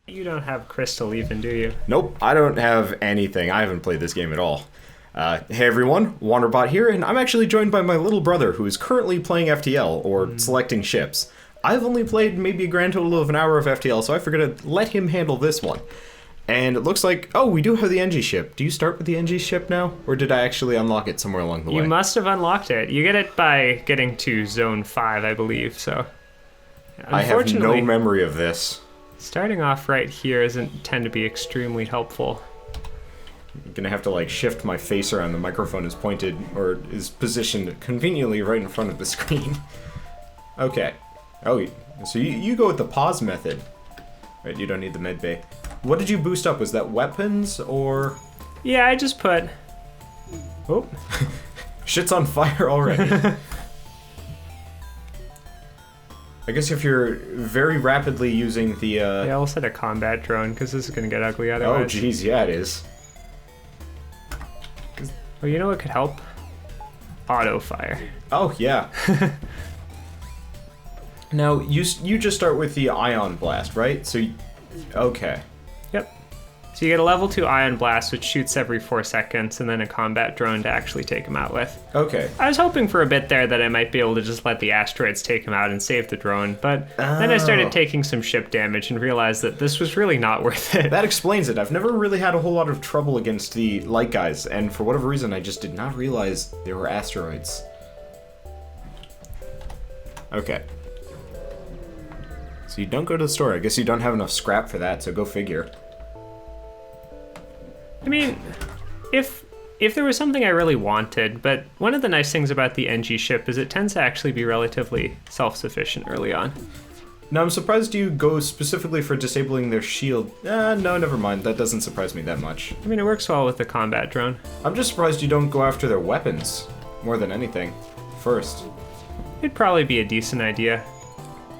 You don't have Crystal even, do you? Nope, I don't have anything. I haven't played this game at all. Hey everyone, Wanderbot here, and I'm actually joined by my little brother who is currently playing FTL, or selecting ships. I've only played maybe a grand total of an hour of FTL, so I figured to let him handle this one. And it looks like, oh, we do have the NG ship. Do you start with the NG ship now? Or did I actually unlock it somewhere along the way? You must have unlocked it. You get it by getting to Zone 5, I believe, so... I have no memory of this. Starting off right here doesn't tend to be extremely helpful. I'm gonna have to like shift my face around. The microphone is pointed, or is positioned conveniently right in front of the screen. Okay. Oh, so you go with the pause method. Right, you don't need the med bay. What did you boost up? Was that weapons, or...? Yeah, I just put... Oh. Shit's on fire already. I guess if you're very rapidly using the, Yeah, I'll set a combat drone, because this is going to get ugly otherwise. Oh, geez, yeah, it is. Oh, you know what could help? Auto fire. Oh, yeah. Now, you just start with the ion blast, right? So, okay. Yep. So you get a level 2 ion blast, which shoots every 4 seconds, and then a combat drone to actually take him out with. Okay. I was hoping for a bit there that I might be able to just let the asteroids take him out and save the drone, but then I started taking some ship damage and realized that this was really not worth it. That explains it. I've never really had a whole lot of trouble against the light guys, and for whatever reason, I just did not realize they were asteroids. Okay. So you don't go to the store. I guess you don't have enough scrap for that, so go figure. I mean, if there was something I really wanted, but one of the nice things about the NG ship is it tends to actually be relatively self-sufficient early on. Now, I'm surprised you go specifically for disabling their shield. No, never mind. That doesn't surprise me that much. I mean, it works well with the combat drone. I'm just surprised you don't go after their weapons, more than anything, first. It'd probably be a decent idea.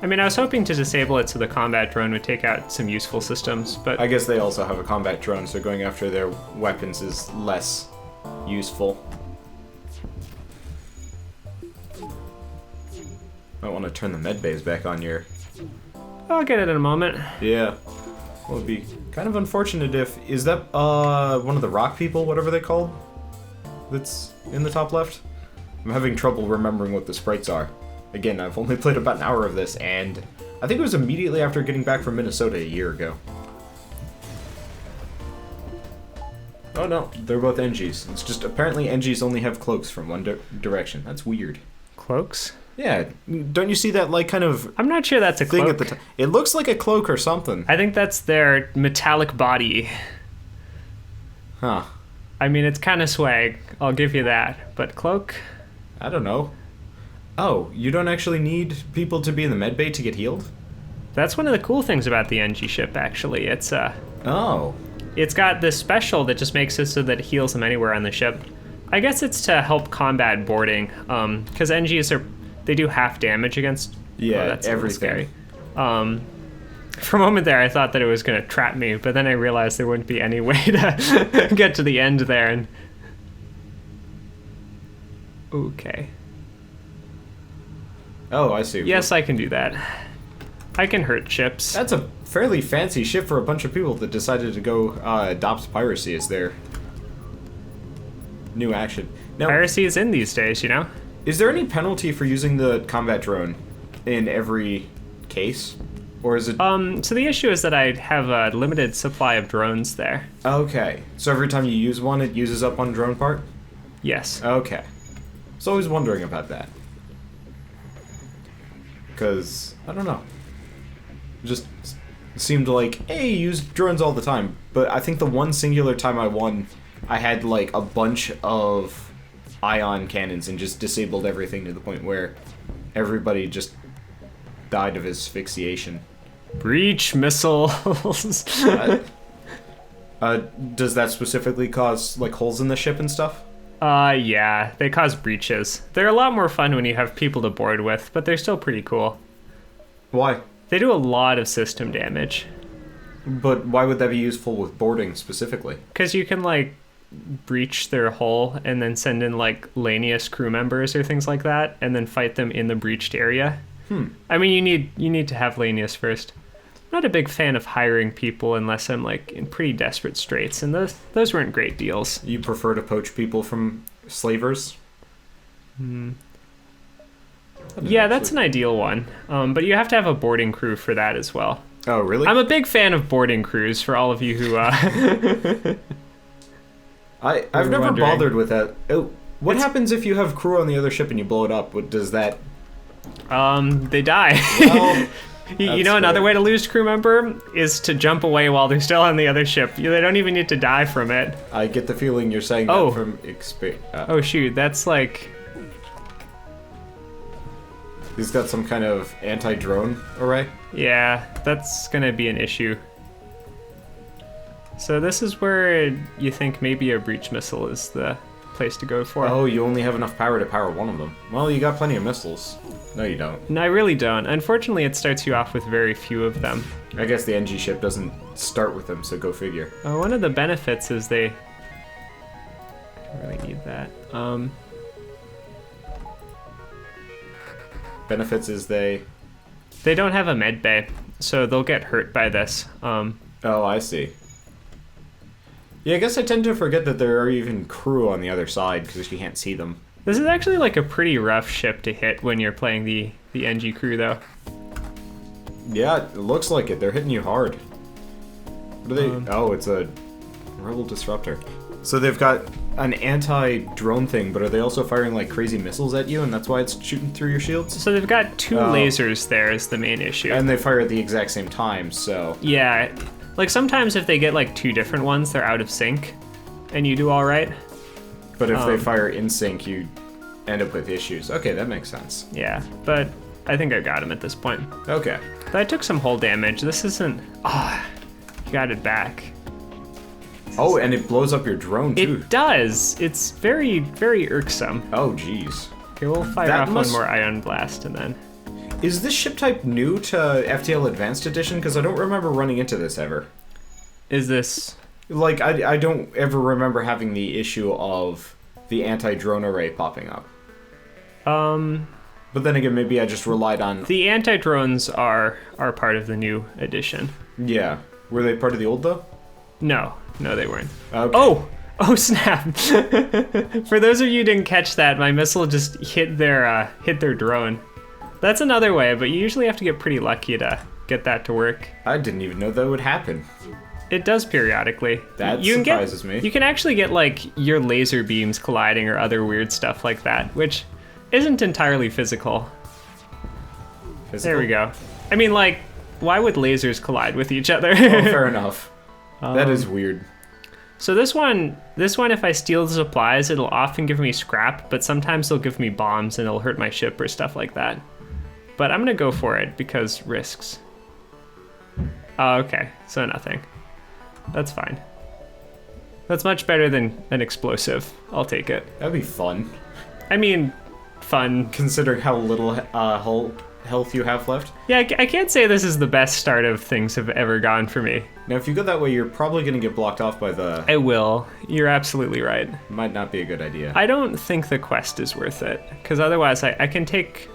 I mean, I was hoping to disable it so the combat drone would take out some useful systems, but... I guess they also have a combat drone, so going after their weapons is less useful. Might want to turn the med bays back on your... I'll get it in a moment. Yeah. Well, it'd be kind of unfortunate if... Is that, one of the rock people, whatever they called? That's in the top left? I'm having trouble remembering what the sprites are. Again, I've only played about an hour of this, and I think it was immediately after getting back from Minnesota a year ago. Oh no, they're both NGs. It's just apparently NGs only have cloaks from one direction. That's weird. Cloaks? Yeah, don't you see that like kind of... I'm not sure that's a thing cloak. At the it looks like a cloak or something. I think that's their metallic body. Huh. I mean, it's kind of swag, I'll give you that, but cloak? I don't know. Oh, you don't actually need people to be in the medbay to get healed? That's one of the cool things about the NG ship, actually. It's Oh. It's got this special that just makes it so that it heals them anywhere on the ship. I guess it's to help combat boarding, because NGs they do half damage against... Yeah, that's everything. Scary. For a moment there, I thought that it was going to trap me, but then I realized there wouldn't be any way to get to the end there. And okay. Oh, I see. Yes, I can do that. I can hurt ships. That's a fairly fancy ship for a bunch of people that decided to go adopt piracy as their new action. Now, Piracy is in these days, you know? is there any penalty for using the combat drone in every case? Or is it... So the issue is that I have a limited supply of drones there. Okay. So every time you use one, it uses up one drone part? Yes. Okay. I was always wondering about that. Because, I don't know. It just seemed like, hey, use drones all the time. But I think the one singular time I won, I had like a bunch of ion cannons and just disabled everything to the point where everybody just died of asphyxiation. Breach missiles. Does that specifically cause like holes in the ship and stuff? Yeah, they cause breaches. They're a lot more fun when you have people to board with, but they're still pretty cool. Why? They do a lot of system damage. But why would that be useful with boarding specifically? Because you can, like, breach their hull and then send in, like, Lanius crew members or things like that, and then fight them in the breached area. I mean, you need to have Lanius first. not a big fan of hiring people unless I'm like in pretty desperate straits, and those weren't great deals. You prefer to poach people from slavers? Yeah, that's an ideal one. But you have to have a boarding crew for that as well. Oh, really? I'm a big fan of boarding crews for all of you who I've never wondering. bothered with that. Oh, what happens if you have crew on the other ship and you blow it up? What does that? they die. Well, You know, another way to lose crew member is to jump away while they're still on the other ship. They don't even need to die from it. I get the feeling you're saying Oh. that from experience. Oh shoot, that's like... He's got some kind of anti-drone array. Yeah, that's gonna be an issue. So this is where you think maybe a breach missile is the place to go for. Oh, you only have enough power to power one of them. Well, you got plenty of missiles. No, you don't. No, I really don't. Unfortunately, it starts you off with very few of them. I guess the NG ship doesn't start with them, so go figure. One of the benefits is they... I don't really need that. Benefits is they don't have a med bay, so they'll get hurt by this. Oh, I see. Yeah, I guess I tend to forget that there are even crew on the other side because you can't see them. This is actually like a pretty rough ship to hit when you're playing the NG crew, though. Yeah, it looks like it. They're hitting you hard. What are they? Oh, it's a rebel disruptor. So they've got an anti-drone thing, but are they also firing like crazy missiles at you, and that's why it's shooting through your shields? So they've got two lasers there is the main issue. And they fire at the exact same time, so... Yeah, like sometimes if they get like two different ones, they're out of sync, and you do all right. But if they fire in sync, you end up with issues. Okay, that makes sense. Yeah, but I think I got him at this point. Okay. But I took some hull damage. This isn't... you got it back. Oh, and it blows up your drone, too. It does. It's very, very irksome. Oh, jeez. Okay, we'll fire off one more ion blast and then... Is this ship type new to FTL Advanced Edition? Because I don't remember running into this ever. Is this... Like, I don't ever remember having the issue of the anti-drone array popping up. But then again, maybe I just relied on... The anti-drones are part of the new edition. Yeah. Were they part of the old, though? No, they weren't. Okay. Oh snap! For those of you who didn't catch that, my missile just hit their drone. That's another way, but you usually have to get pretty lucky to get that to work. I didn't even know that would happen. It does periodically. That you surprises me. You can actually get like your laser beams colliding or other weird stuff like that, which isn't entirely physical. There we go. I mean, like, why would lasers collide with each other? Oh, fair enough. That is weird. So this one, if I steal the supplies, it'll often give me scrap, but sometimes it'll give me bombs and it'll hurt my ship or stuff like that. But I'm gonna go for it because risks. Oh, okay, so nothing. That's fine. That's much better than an explosive. I'll take it. That'd be fun. I mean, fun. Considering how little health you have left. Yeah, I can't say this is the best start of things have ever gone for me. Now, if you go that way, you're probably going to get blocked off by the... I will. You're absolutely right. Might not be a good idea. I don't think the quest is worth it, because otherwise I can take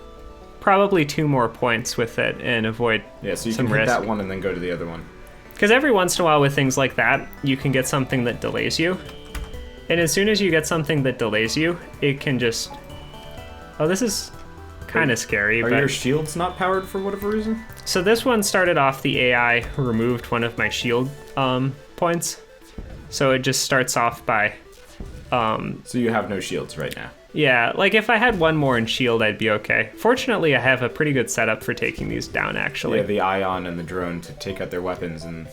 probably 2 more points with it and avoid Yeah, so you some can hit risk. that one and then go to the other one. Because every once in a while with things like that, you can get something that delays you. And as soon as you get something that delays you, it can just... Oh, this is kind of scary. Are but... your shields not powered for whatever reason? So this one started off the AI removed one of my shield points. So it just starts off by... So you have no shields right now. Yeah, like if I had one more in shield, I'd be okay. Fortunately, I have a pretty good setup for taking these down, actually. Yeah, the ion and the drone to take out their weapons and...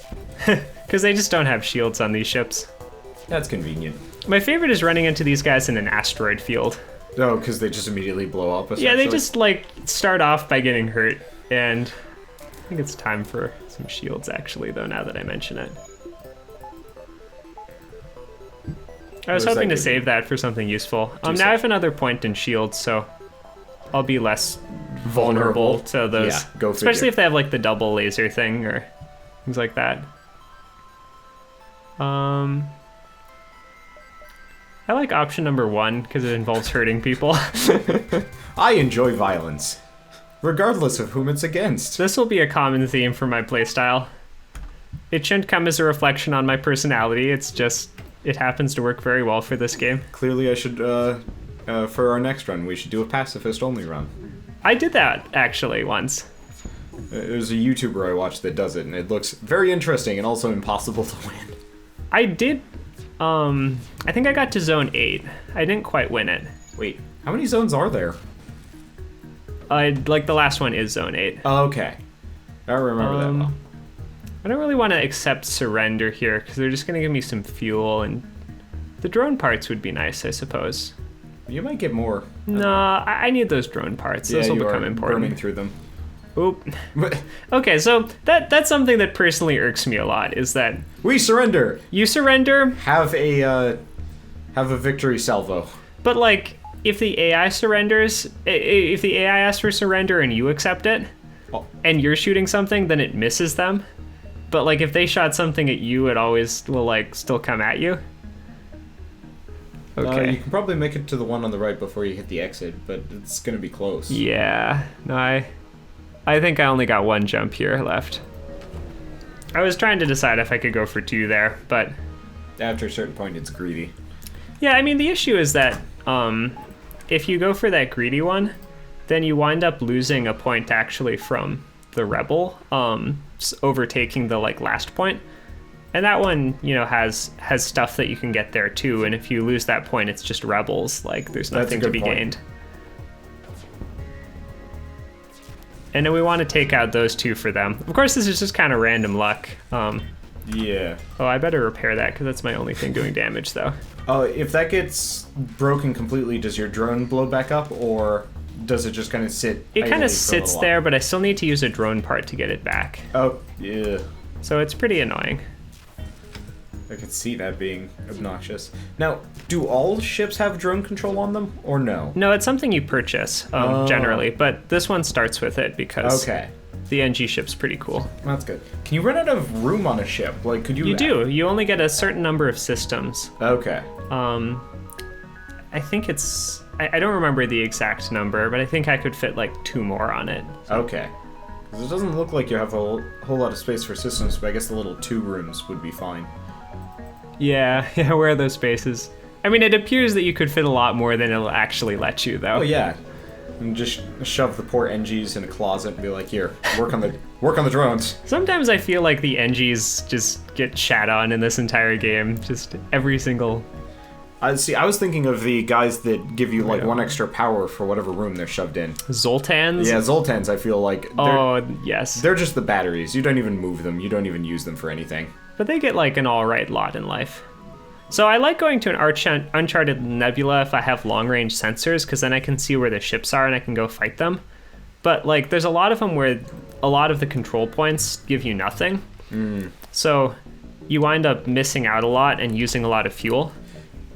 Because they just don't have shields on these ships. That's convenient. My favorite is running into these guys in an asteroid field. Oh, because they just immediately blow up, essentially? Yeah, they just, like, start off by getting hurt. And I think it's time for some shields, actually, though, now that I mention it. I was hoping to save that for something useful. Now I have another point in shields, so I'll be less vulnerable to those. Yeah, go figure. Especially if they have like the double laser thing or things like that. I like option number 1 because it involves hurting people. I enjoy violence. regardless of whom it's against. This will be a common theme for my playstyle. It shouldn't come as a reflection on my personality, it's just, it happens to work very well for this game. Clearly I should, for our next run, we should do a pacifist only run. I did that, actually, once. There's a YouTuber I watch that does it, and it looks very interesting and also impossible to win. I did, I think I got to zone 8. I didn't quite win it. Wait, how many zones are there? Like the last one is zone 8. Oh, okay. I don't remember that well. I don't really want to accept surrender here, because they're just going to give me some fuel, and the drone parts would be nice, I suppose. You might get more. No, I need those drone parts. Those will become important. Burning through them. Oop. Okay, so that's something that personally irks me a lot, is that... We surrender! You surrender... Have a victory salvo. But, like, if the AI surrenders... If the AI asks for surrender and you accept it, and you're shooting something, then it misses them. But, like, if they shot something at you, it always will, like, still come at you. Okay. You can probably make it to the one on the right before you hit the exit, but it's gonna be close. Yeah. No, I think I only got one jump here left. I was trying to decide if I could go for 2 there, but... After a certain point, it's greedy. Yeah, I mean, the issue is that if you go for that greedy one, then you wind up losing a point actually from the rebel, overtaking the, like, last point. And that one, you know, has stuff that you can get there too, and if you lose that point, it's just rebels. Like, there's nothing to be gained. And then we want to take out those 2 for them. Of course, this is just kind of random luck. Yeah. Oh, I better repair that, because that's my only thing doing damage, though. Oh, if that gets broken completely, does your drone blow back up, or does it just kind of sit? It kind of sits there, but I still need to use a drone part to get it back. Oh, yeah. So it's pretty annoying. I could see that being obnoxious. Now, do all ships have drone control on them, or no? No, it's something you purchase, generally, but this one starts with it because the NG ship's pretty cool. That's good. Can you run out of room on a ship? Like, could you... You do. You only get a certain number of systems. Okay. I think it's... I don't remember the exact number, but I think I could fit, like, 2 more on it. Okay. Because it doesn't look like you have a whole lot of space for systems, but I guess the little 2 rooms would be fine. Yeah, where are those spaces? I mean, it appears that you could fit a lot more than it'll actually let you, though. Oh yeah, and just shove the poor NGs in a closet and be like, here, work on the drones. Sometimes I feel like the NGs just get shat on in this entire game, just every single... I was thinking of the guys that give you like 1 extra power for whatever room they're shoved in. Zoltans? Yeah, Zoltans, I feel like. Yes. They're just the batteries. You don't even move them. You don't even use them for anything. But they get like an alright lot in life. So I like going to an uncharted nebula if I have long-range sensors, because then I can see where the ships are and I can go fight them. But like, there's a lot of them where a lot of the control points give you nothing. So you wind up missing out a lot and using a lot of fuel.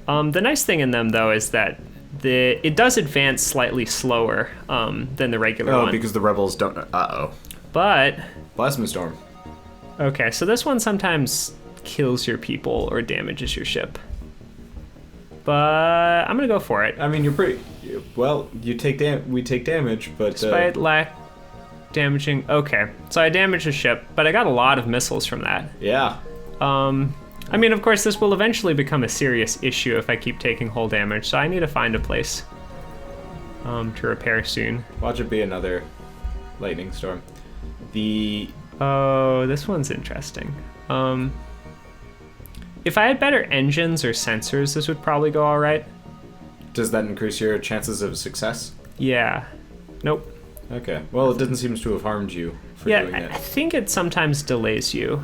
The nice thing in them, though, is that it does advance slightly slower than the regular one. Oh, because the rebels don't... Uh-oh. But... Plasma Storm. Okay, so this one sometimes kills your people or damages your ship. But I'm gonna go for it. I mean, you're pretty... Well, we take damage, but... Despite lack damaging... Okay, so I damaged a ship, but I got a lot of missiles from that. Yeah. I mean, of course, this will eventually become a serious issue if I keep taking hull damage, so I need to find a place to repair soon. Watch it be another lightning storm. Oh, this one's interesting. If I had better engines or sensors, this would probably go all right. Does that increase your chances of success? Yeah. Nope. Okay. Well, it doesn't seem to have harmed you for doing it. I think it sometimes delays you.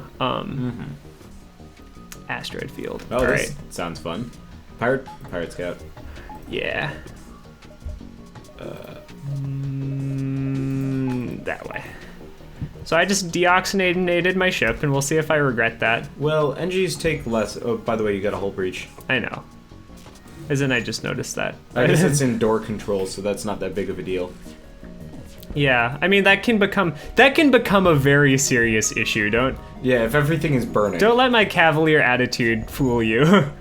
Asteroid field. Oh, this sounds fun. Pirate Scout. Yeah. That way. So I just deoxygenated my ship, and we'll see if I regret that. Well, NGs take less... Oh, by the way, you got a hull breach. I know. As in, I just noticed that. I guess it's in door control, so that's not that big of a deal. Yeah, I mean, that can become a very serious issue, don't... Yeah, if everything is burning. Don't let my cavalier attitude fool you.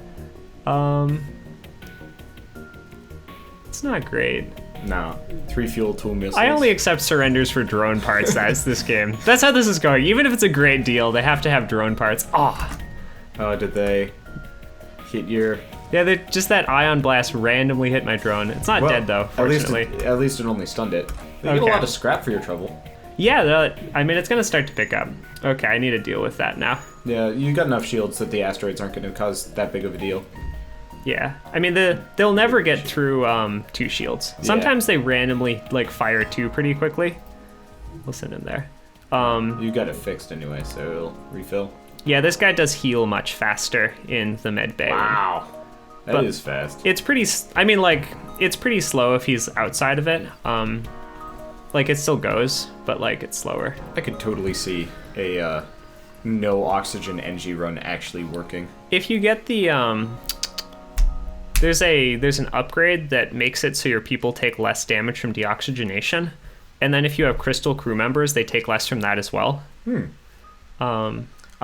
It's not great. No. 3 fuel, 2 missiles. I only accept surrenders for drone parts. That's this game. That's how this is going. Even if it's a great deal, they have to have drone parts. Oh. Oh, did they hit your... Yeah, just that ion blast randomly hit my drone. It's not dead though, fortunately. At least it only stunned it. You get a lot of scrap for your trouble. Yeah, I mean, it's gonna start to pick up. Okay, I need to deal with that now. Yeah, you got enough shields that the asteroids aren't gonna cause that big of a deal. Yeah, I mean, they'll never get through 2 shields. Sometimes they randomly, like, fire 2 pretty quickly. Listen in there. You got it fixed anyway, so it'll refill. Yeah, this guy does heal much faster in the med bay. Wow. That is fast. It's pretty, I mean, like, it's pretty slow if he's outside of it. Like, it still goes, but, like, it's slower. I could totally see a no oxygen NG run actually working. If you get the, there's an upgrade that makes it so your people take less damage from deoxygenation. And then if you have crystal crew members, they take less from that as well.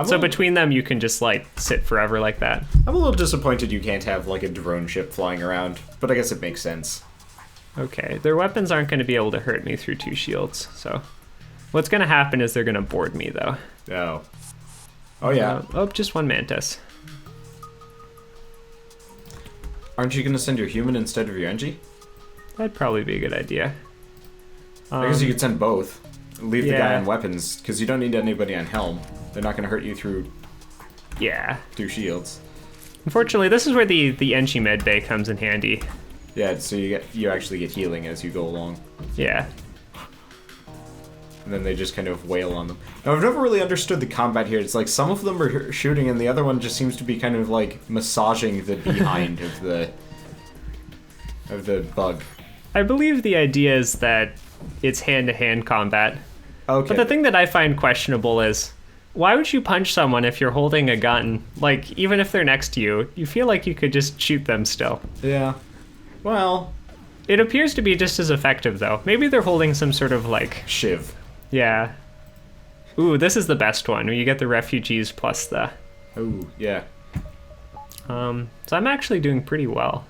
So between them, you can just, like, sit forever like that. I'm a little disappointed you can't have, like, a drone ship flying around, but I guess it makes sense. Okay, their weapons aren't going to be able to hurt me through 2 shields, so... What's going to happen is they're going to board me, though. Oh. Oh, yeah. Just 1 mantis. Aren't you going to send your human instead of your NG? That'd probably be a good idea. I guess you could send both. Leave the guy on weapons, because you don't need anybody on helm. They're not going to hurt you through... Yeah. 2 shields. Unfortunately, this is where the NG med bay comes in handy. Yeah, so you actually get healing as you go along. Yeah. And then they just kind of wail on them. Now, I've never really understood the combat here. It's like some of them are shooting and the other one just seems to be kind of like massaging the behind of the bug. I believe the idea is that it's hand-to-hand combat. Okay. But the thing that I find questionable is, why would you punch someone if you're holding a gun? Like, even if they're next to you, you feel like you could just shoot them still. Yeah. Well... It appears to be just as effective, though. Maybe they're holding some sort of, like... shiv. Yeah. Ooh, this is the best one, where you get the refugees plus the... Ooh, yeah. So I'm actually doing pretty well.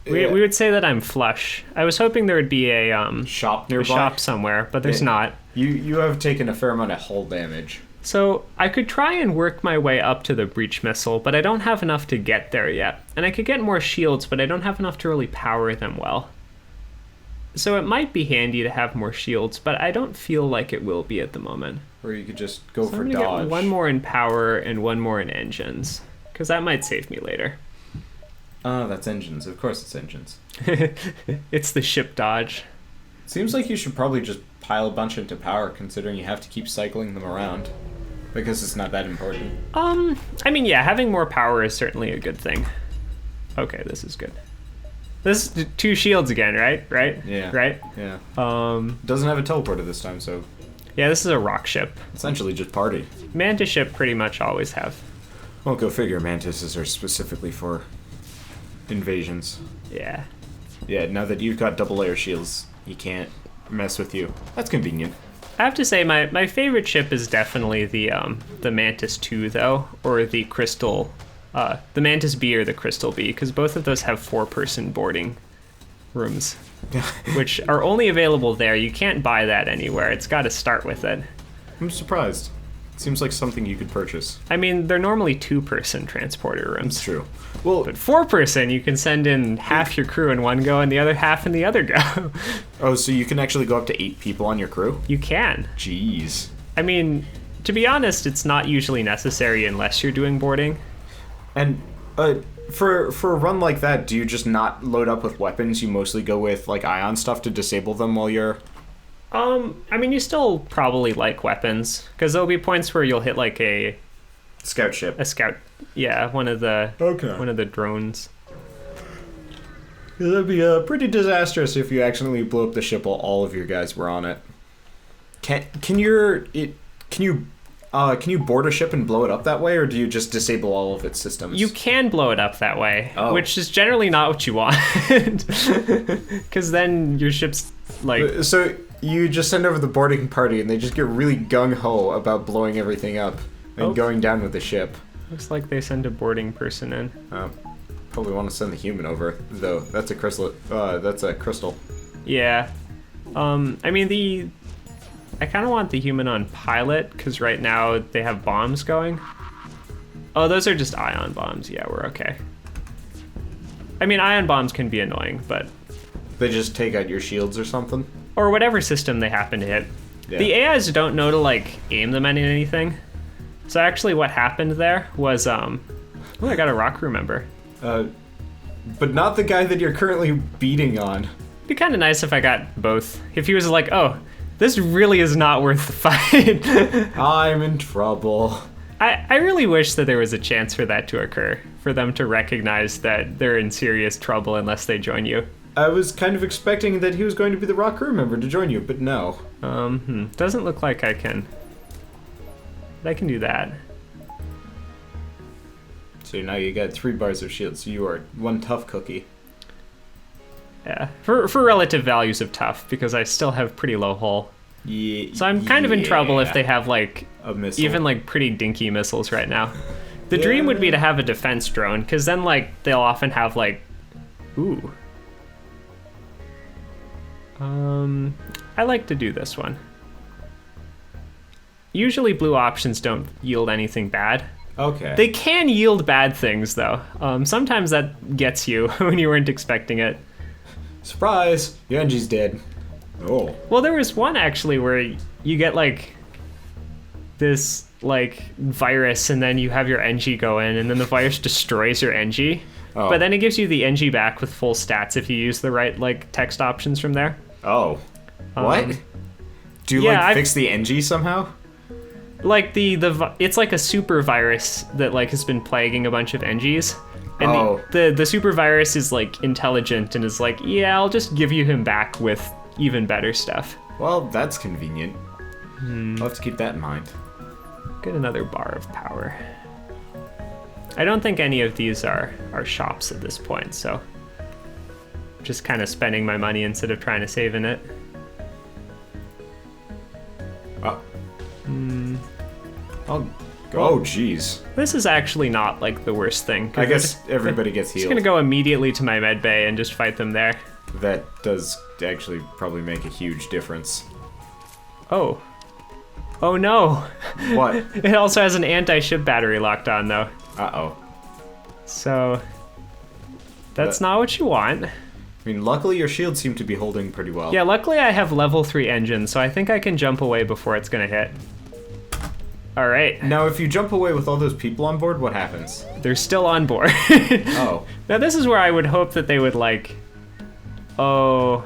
We would say that I'm flush. I was hoping there would be a shop nearby? A shop somewhere, but there's not. You have taken a fair amount of hull damage. So I could try and work my way up to the breach missile, but I don't have enough to get there yet. And I could get more shields, but I don't have enough to really power them well. So it might be handy to have more shields, but I don't feel like it will be at the moment. Or you could just go for I'm dodge. gonna get 1 more in power and 1 more in engines, because that might save me later. Oh, that's engines. Of course it's engines. It's the ship dodge. Seems like you should probably just pile a bunch into power, considering you have to keep cycling them around. Because it's not that important. I mean, yeah, having more power is certainly a good thing. Okay, this is good. This is 2 shields again, right? Right? Yeah. Right? Yeah. Doesn't have a teleporter this time, so... Yeah, this is a rock ship. Essentially just party. Mantis ship pretty much always have. Well, go figure. Mantises are specifically for invasions. Yeah. Yeah, now that you've got double layer shields, he can't mess with you. That's convenient. I have to say, my favorite ship is definitely the Mantis 2, though, or the Crystal... the Mantis B or the Crystal B, because both of those have 4-person boarding rooms, which are only available there. You can't buy that anywhere. It's got to start with it. I'm surprised. Seems like something you could purchase. I mean, they're normally 2-person transporter rooms. It's true. Well, But 4-person, you can send in half your crew in one go and the other half in the other go. Oh, so you can actually go up to 8 people on your crew? You can. Jeez. I mean, to be honest, it's not usually necessary unless you're doing boarding. And for a run like that, do you just not load up with weapons? You mostly go with like ion stuff to disable them while you're... I mean, you still probably like weapons, because there'll be points where you'll hit like a scout ship. A scout, yeah, one of the drones. That'd be pretty disastrous if you accidentally blew up the ship while all of your guys were on it. Can you board a ship and blow it up that way, or do you just disable all of its systems? You can blow it up that way, which is generally not what you want, because then your ship's like... So you just send over the boarding party and they just get really gung-ho about blowing everything up and going down with the ship. Looks like they send a boarding person in. Oh. probably want to send the human over, though. That's a crystal. That's a crystal. Yeah. I mean, I kind of want the human on pilot, because right now they have bombs going. Oh, those are just ion bombs. Yeah, we're okay. I mean, ion bombs can be annoying, but... They just take out your shields or something? Or whatever system they happen to hit. Yeah. The AIs don't know to, like, aim them at anything. So actually what happened there was, oh, I got a rock crew member. But not the guy that you're currently beating on. It'd be kind of nice if I got both. If he was like, oh, this really is not worth the fight. I'm in trouble. I really wish that there was a chance for that to occur, for them to recognize that they're in serious trouble unless they join you. I was kind of expecting that he was going to be the rock crew member to join you, but no. Doesn't look like I can. But I can do that. So now you got 3 bars of shield, so you are one tough cookie. Yeah, for relative values of tough, because I still have pretty low hull. Yeah. So I'm kind of in trouble if they have, like, a missile. Even, like, pretty dinky missiles right now. The dream would be to have a defense drone, because then, like, they'll often have, like... Ooh. I like to do this one. Usually blue options don't yield anything bad. Okay. They can yield bad things, though. Sometimes that gets you when you weren't expecting it. Surprise! Yanji's dead. Oh. Well, there was one, actually, where you get, like, this, like, virus, and then you have your NG go in, and then the virus destroys your NG. Oh. But then it gives you the NG back with full stats if you use the right, like, text options from there. Oh. What? Do you, like, fix the NG somehow? Like, it's like a super virus that, like, has been plaguing a bunch of NGs. And the super virus is, like, intelligent and is like, yeah, I'll just give you him back with even better stuff. Well, that's convenient. I'll have to keep that in mind. Get another bar of power. I don't think any of these are shops at this point, so just kind of spending my money instead of trying to save in it. Oh, jeez. This is actually not, like, the worst thing. I guess everybody gets healed. I'm just gonna go immediately to my med bay and just fight them there. That does actually probably make a huge difference. Oh. Oh no! What? It also has an anti-ship battery locked on, though. Uh-oh. So... That's not what you want. I mean, luckily your shields seem to be holding pretty well. Yeah, luckily I have level 3 engines, so I think I can jump away before it's gonna hit. Alright. Now, if you jump away with all those people on board, what happens? They're still on board. Oh. Now this is where I would hope that they would, like... So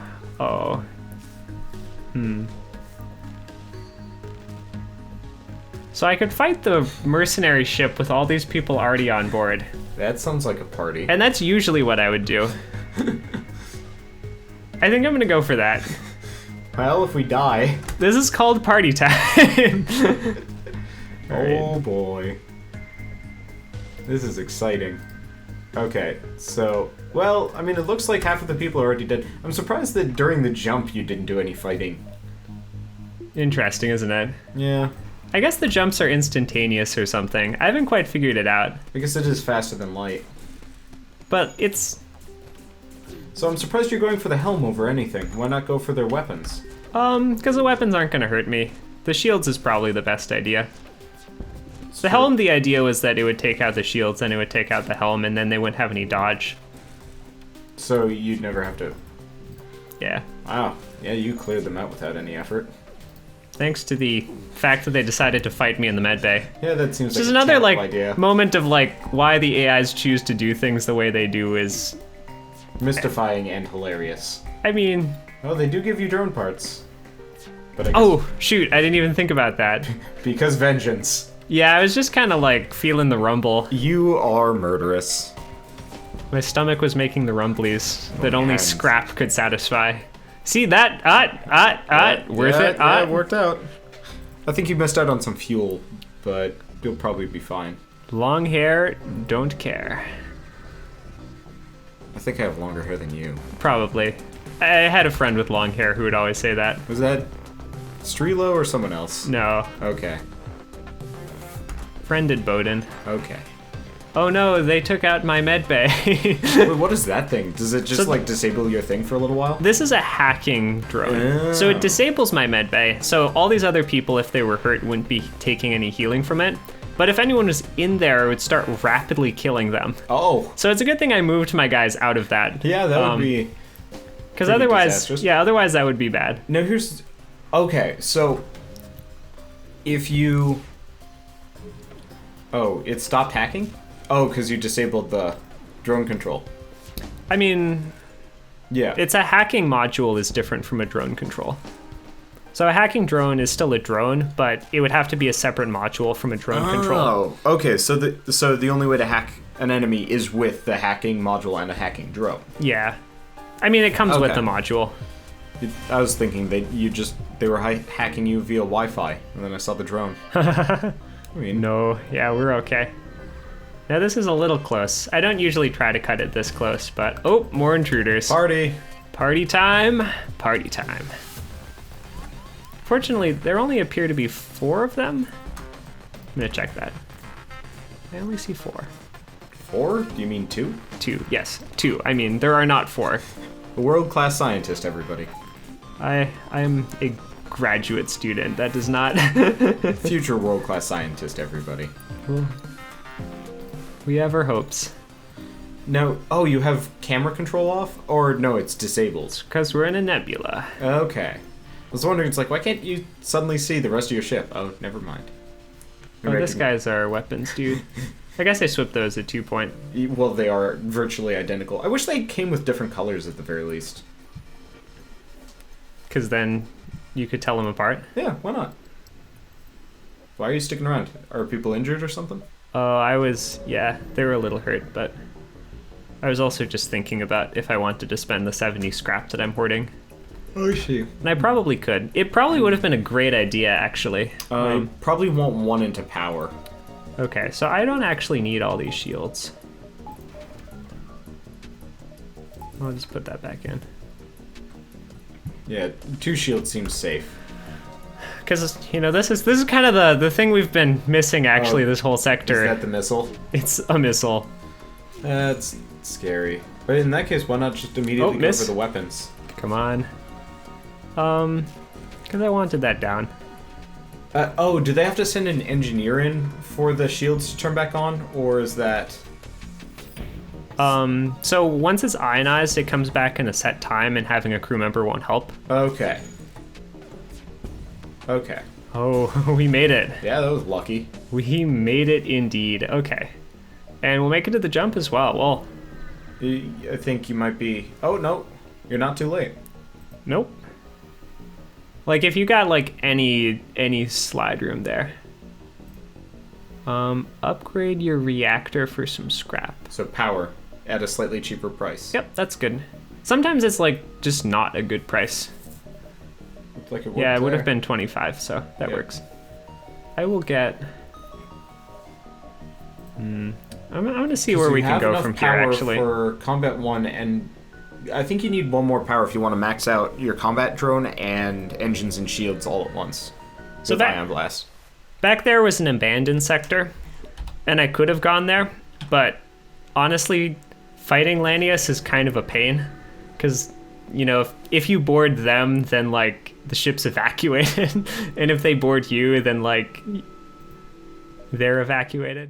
I could fight the mercenary ship with all these people already on board. That sounds like a party. And that's usually what I would do. I think I'm gonna go for that. Well, if we die... This is called party time. Oh boy. This is exciting. Okay, so... Well, I mean, it looks like half of the people are already dead. I'm surprised that during the jump you didn't do any fighting. Interesting, isn't it? Yeah. I guess the jumps are instantaneous or something. I haven't quite figured it out. I guess it is faster than light. But it's... So I'm surprised you're going for the helm over anything. Why not go for their weapons? Because the weapons aren't going to hurt me. The shields is probably the best idea. The helm, the idea was that it would take out the shields, and it would take out the helm, and then they wouldn't have any dodge. So you'd never have to... Yeah. Wow. Yeah, you cleared them out without any effort. Thanks to the fact that they decided to fight me in the med bay. Yeah, that seems like Which is a another, terrible like, idea. moment of, like, why the AIs choose to do things the way they do is... mystifying and hilarious. I mean... Oh, they do give you drone parts. But I guess... Oh, shoot, I didn't even think about that. Because vengeance. Yeah, I was just kind of, like, feeling the rumble. You are murderous. My stomach was making the rumblies that only scrap could satisfy. See that? Worth it? Yeah, it worked out. I think you missed out on some fuel, but you'll probably be fine. Long hair, don't care. I think I have longer hair than you. Probably. I had a friend with long hair who would always say that. Was that Strelo or someone else? No. Okay. Friend at Bowden. Okay. Oh no, they took out my med bay. Wait, what is that thing? Does it just So- like disable your thing for a little while? This is a hacking drone. So it disables my med bay. So all these other people, if they were hurt, wouldn't be taking any healing from it. But if anyone was in there, it would start rapidly killing them. Oh. So it's a good thing I moved my guys out of that. Yeah, that would be... Because pretty otherwise, disastrous. yeah, otherwise that would be bad. No, here's... Okay, so... If you... Oh, it stopped hacking? Oh, because you disabled the drone control. I mean, Yeah. it's a hacking module is different from a drone control. So a hacking drone is still a drone, but it would have to be a separate module from a drone control. Oh, okay. So the only way to hack an enemy is with the hacking module and a hacking drone. Yeah. I mean, it comes with Okay. the module. I was thinking that they were hacking you via Wi-Fi, and then I saw the drone. I mean, No, yeah, we're okay. Now this is a little close. I don't usually try to cut it this close, but oh, more intruders. party. Party time, party time. Fortunately, there only appear to be 4 of them. I'm gonna check that. I only see 4. 4? Do you mean 2? 2, yes, 2. I mean, there are not 4. A world-class scientist, everybody. I am a graduate student. That does not. Future world-class scientist, everybody. We have our hopes. No. Oh, you have camera control off? Or no, it's disabled. Because we're in a nebula. Okay. I was wondering, it's like, why can't you suddenly see the rest of your ship? Oh, never mind. Oh, Maybe I this can- guy's our weapons dude. I guess I swapped those at 2 point. Well, they are virtually identical. I wish they came with different colors at the very least. Because then you could tell them apart. Yeah, why not? Why are you sticking around? Are people injured or something? Yeah, they were a little hurt, but I was also just thinking about if I wanted to spend the 70 scrap that I'm hoarding. Oh, I see. And I probably could. It probably would have been a great idea, actually. Probably won't one into power. Okay, so I don't actually need all these shields. I'll just put that back in. Yeah, 2 shields seems safe. Because, you know, this is kind of the thing we've been missing, actually, Oh, this whole Is sector. that the missile? It's a missile. That's scary. But in that case, why not just immediately go miss. for the weapons? Come on. Because I wanted that down. Oh, do they have to send an engineer in for the shields to turn back on? Or is that... So once it's ionized, it comes back in a set time, and having a crew member won't help. Okay. Okay. Oh, we made it. Yeah, that was lucky. We made it indeed. Okay. And we'll make it to the jump as well. Well, I think you might be... Oh, no. You're not too late. nope. Like, if you got, like, any slide room there. Upgrade your reactor for some scrap. So power at a slightly cheaper price. Yep, that's good. Sometimes it's, like, just not a good price. Looked like it Yeah, it would there. have been 25, so that Yep. works. I will get... I'm gonna see where So we you can have go enough from here, power actually. for Combat 1, and I think you need one more power if you want to max out your combat drone and engines and shields all at once. So With that- Ion Blast. Back there was an abandoned sector, and I could have gone there, but honestly, fighting Lanius is kind of a pain, because, you know, if you board them, then, like, the ship's evacuated, and if they board you, then, like, they're evacuated.